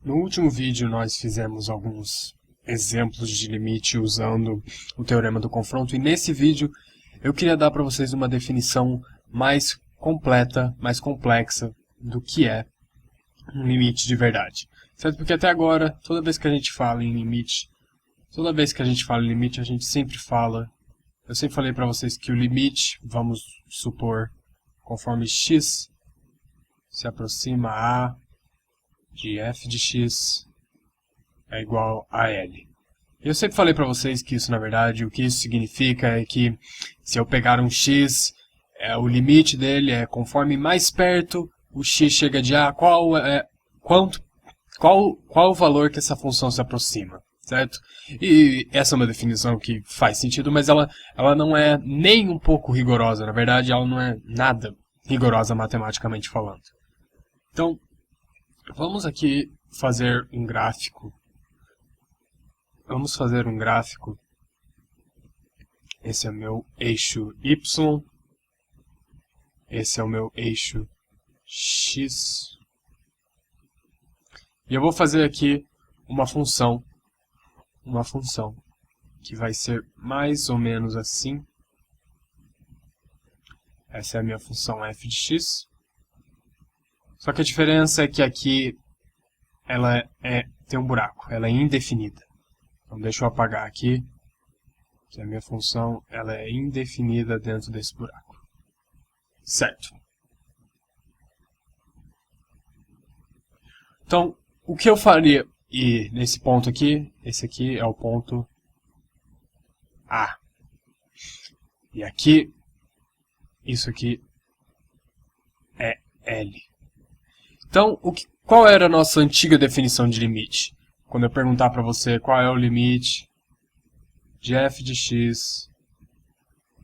No último vídeo nós fizemos alguns exemplos de limite usando o teorema do confronto, e nesse vídeo eu queria dar para vocês uma definição mais completa, mais complexa do que é um limite de verdade. Certo? Porque até agora, toda vez que a gente fala em limite, a gente sempre fala, eu sempre falei para vocês que o limite, vamos supor, conforme x se aproxima a de f de x é igual a L. Eu sempre falei para vocês que isso, na verdade, o que isso significa é que se eu pegar um x, o limite dele é conforme mais perto o x chega de A, qual o valor que essa função se aproxima, certo? E essa é uma definição que faz sentido, mas ela não é nem um pouco rigorosa. Na verdade, ela não é nada rigorosa matematicamente falando. Então, vamos aqui fazer um gráfico. Vamos fazer um gráfico. Esse é o meu eixo Y. Esse é o meu eixo X. E eu vou fazer aqui uma função que vai ser mais ou menos assim. Essa é a minha função f de x. Só que a diferença é que aqui ela tem um buraco, ela é indefinida. Então deixa eu apagar aqui, que a minha função ela é indefinida dentro desse buraco. Certo. Então, o que eu faria, e nesse ponto aqui, esse aqui é o ponto A. E aqui, isso aqui é L. Então, qual era a nossa antiga definição de limite? Quando eu perguntar para você qual é o limite de f de x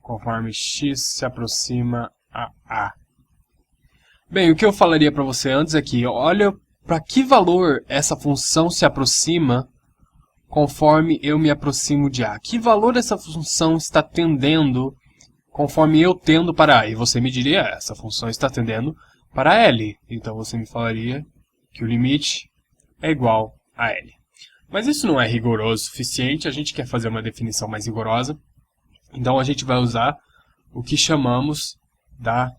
conforme x se aproxima a A. Bem, o que eu falaria para você antes é que olha para que valor essa função se aproxima conforme eu me aproximo de A. Que valor essa função está tendendo conforme eu tendo para A? E você me diria, essa função está tendendo para L. Então você me falaria que o limite é igual a L. Mas isso não é rigoroso o suficiente, a gente quer fazer uma definição mais rigorosa. Então a gente vai usar o que chamamos da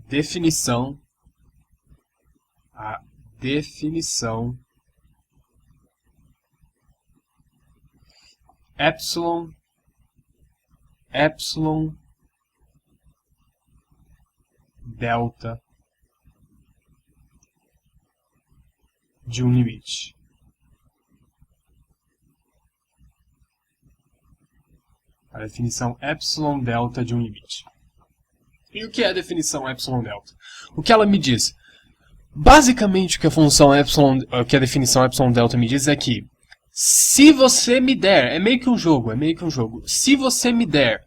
definição, a definição epsilon delta de um limite. A definição epsilon delta de um limite. E o que é a definição epsilon delta? O que ela me diz? Basicamente o que a definição epsilon delta me diz é que se você me der, é meio que um jogo. Se você me der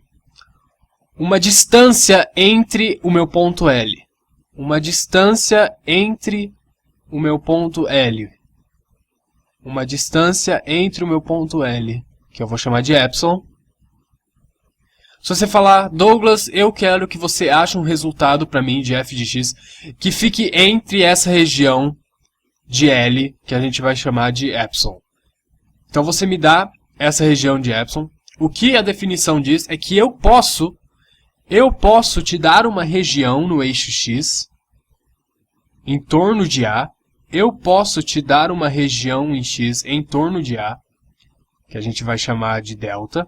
uma distância entre o meu ponto L, que eu vou chamar de epsilon. Se você falar, Douglas, eu quero que você ache um resultado para mim de f de x que fique entre essa região de L, que a gente vai chamar de epsilon. Então você me dá essa região de epsilon. O que a definição diz é que eu posso te dar uma região no eixo x em torno de A. Eu posso te dar uma região em x em torno de A, que a gente vai chamar de delta.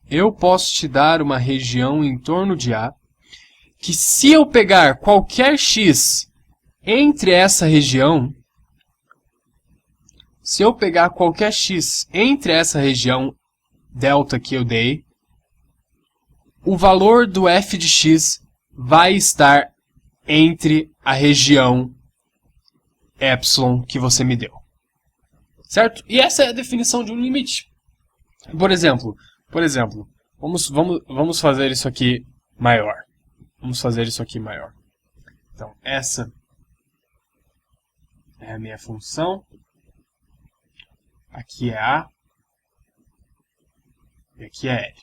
Eu posso te dar uma região em torno de A, que se eu pegar qualquer x entre essa região, delta que eu dei, o valor do f de x vai estar entre a região epsilon que você me deu. Certo? E essa é a definição de um limite. Por exemplo, vamos fazer isso aqui maior. Então, essa é a minha função. Aqui é A. E aqui é L.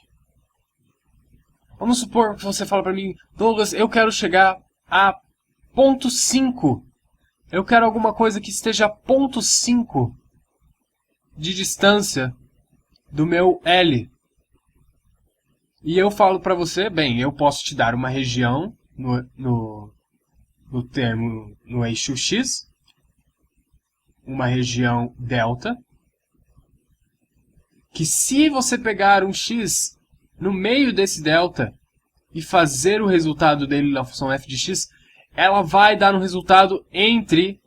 Vamos supor que você fala para mim, Douglas, eu quero chegar a ponto 5 eu quero alguma coisa que esteja a 0,5 de distância do meu L. E eu falo para você, bem, eu posso te dar uma região no termo, no eixo X, uma região delta, que se você pegar um X no meio desse delta e fazer o resultado dele na função f de x, ela vai dar um resultado entre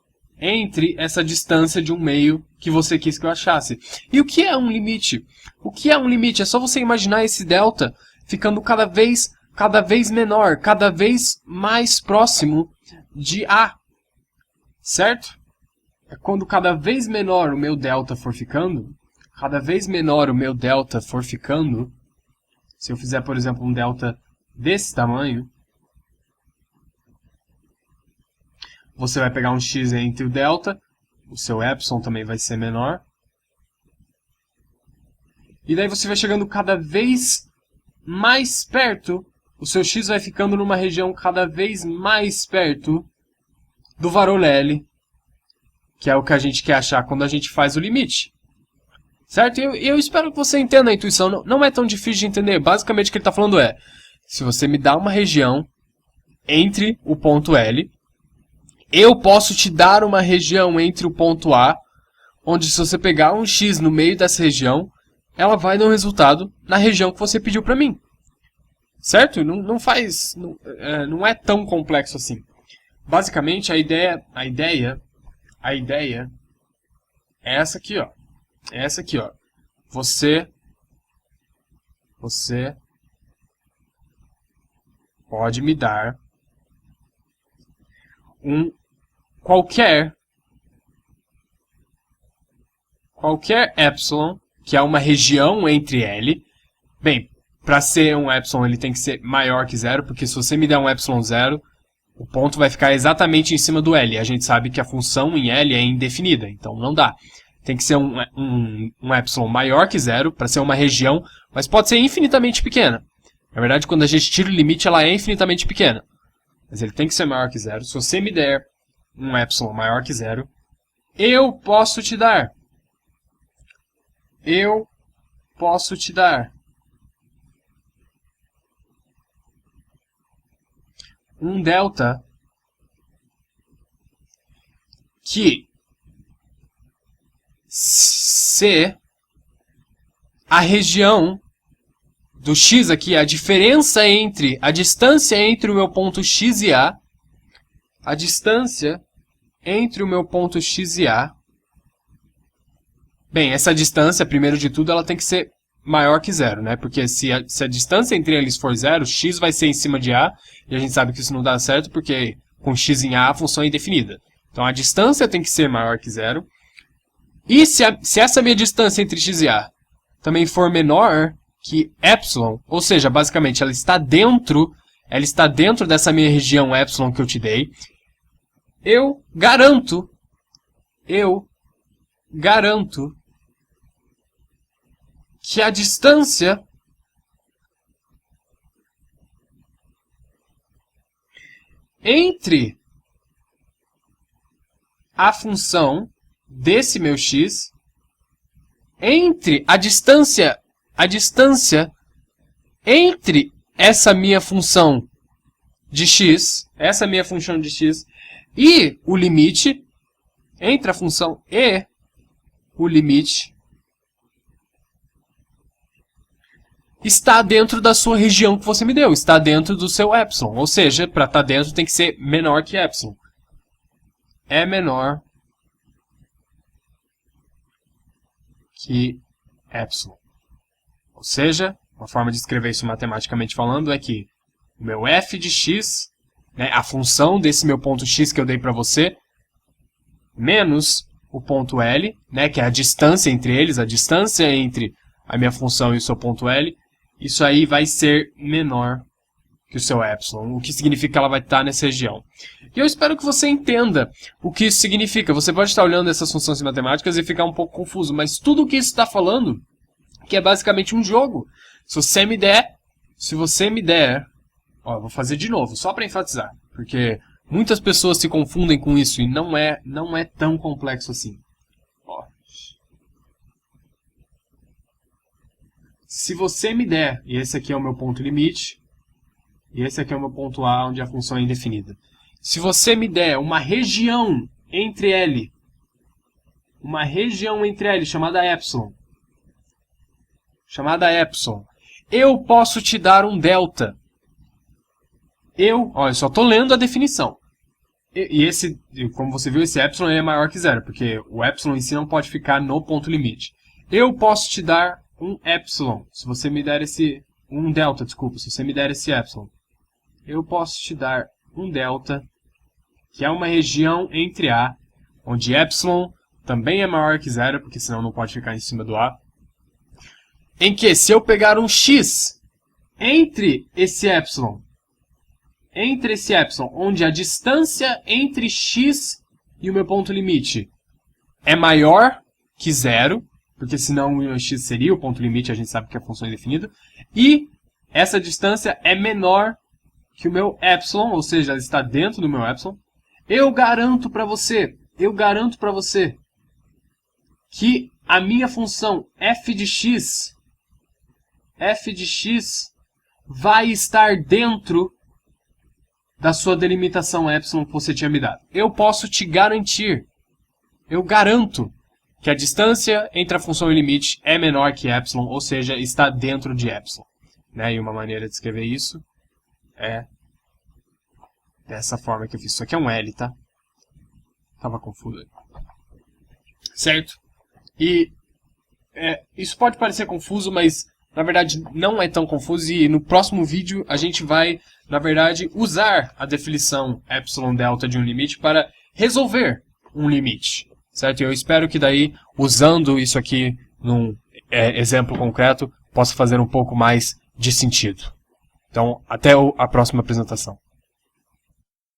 essa distância de um meio que você quis que eu achasse. E o que é um limite? O que é um limite? É só você imaginar esse delta ficando cada vez menor, cada vez mais próximo de A. Certo? É quando cada vez menor o meu delta for ficando, se eu fizer, por exemplo, um delta desse tamanho, você vai pegar um x entre o delta, o seu epsilon também vai ser menor, e daí você vai chegando cada vez mais perto, o seu x vai ficando numa região cada vez mais perto do valor L, que é o que a gente quer achar quando a gente faz o limite. Certo? E eu espero que você entenda a intuição. Não é tão difícil de entender. Basicamente o que ele está falando é, se você me dá uma região entre o ponto L, eu posso te dar uma região entre o ponto A, onde se você pegar um x no meio dessa região, ela vai dar um resultado na região que você pediu para mim. Certo? Não é tão complexo assim. Basicamente a ideia é essa aqui, ó. Essa aqui, ó. Você pode me dar um qualquer epsilon, que é uma região entre L. Bem, para ser um epsilon ele tem que ser maior que zero, porque se você me der um epsilon zero, o ponto vai ficar exatamente em cima do L. A gente sabe que a função em L é indefinida, então não dá. Tem que ser um epsilon maior que zero para ser uma região, mas pode ser infinitamente pequena. Na verdade, quando a gente tira o limite, ela é infinitamente pequena. Mas ele tem que ser maior que zero. Se você me der um epsilon maior que zero, eu posso te dar um delta que, se a região do x aqui, a distância entre o meu ponto x e A, bem, essa distância, primeiro de tudo, ela tem que ser maior que zero, né? Porque se a distância entre eles for zero, x vai ser em cima de A, e a gente sabe que isso não dá certo, porque com x em A a função é indefinida. Então a distância tem que ser maior que zero. E se essa minha distância entre x e A também for menor que epsilon, ou seja, basicamente ela está dentro dessa minha região epsilon que eu te dei, eu garanto que a distância entre a função desse meu x, entre a distância entre essa minha função de x, e o limite, entre a função e o limite, está dentro da sua região que você me deu, está dentro do seu epsilon. Ou seja, para estar dentro tem que ser menor que epsilon. É menor que epsilon. Ou seja, uma forma de escrever isso matematicamente falando é que o meu f de x, né, a função desse meu ponto x que eu dei para você, menos o ponto L, né, que é a distância entre eles, a distância entre a minha função e o seu ponto L, isso aí vai ser menor que o seu epsilon, o que significa que ela vai estar nessa região. E eu espero que você entenda o que isso significa. Você pode estar olhando essas funções matemáticas e ficar um pouco confuso, mas tudo o que isso está falando, que é basicamente um jogo. Se você me der, ó, vou fazer de novo, só para enfatizar, porque Muitas pessoas se confundem com isso e não é tão complexo assim. Ó. Se você me der, e esse aqui é o meu ponto limite, e esse aqui é o meu ponto A, onde a função é indefinida. Se você me der uma região entre L, chamada epsilon, eu posso te dar um delta. Eu só estou lendo a definição. E esse, como você viu, esse epsilon é maior que zero, porque o epsilon em si não pode ficar no ponto limite. Eu posso te dar um epsilon, se você me der um delta, desculpa, se você me der esse epsilon. Eu posso te dar um delta, que é uma região entre A, onde epsilon também é maior que zero, porque senão não pode ficar em cima do A, em que se eu pegar um x entre esse epsilon, onde a distância entre x e o meu ponto limite é maior que zero, porque senão o x seria o ponto limite, a gente sabe que a função é indefinida, e essa distância é menor que o meu epsilon, ou seja, ela está dentro do meu epsilon, eu garanto para você que a minha função f de x vai estar dentro da sua delimitação epsilon que você tinha me dado. Eu posso te garantir, eu garanto que a distância entre a função e o limite é menor que epsilon, ou seja, está dentro de epsilon. Né? E uma maneira de escrever isso é dessa forma que eu fiz. Isso aqui é um L, tá? Tava confuso aí. Certo? E isso pode parecer confuso, mas na verdade não é tão confuso, e no próximo vídeo a gente vai, na verdade, usar a definição epsilon delta de um limite para resolver um limite, certo? Eu espero que daí, usando isso aqui num exemplo concreto, possa fazer um pouco mais de sentido. Então, até a próxima apresentação.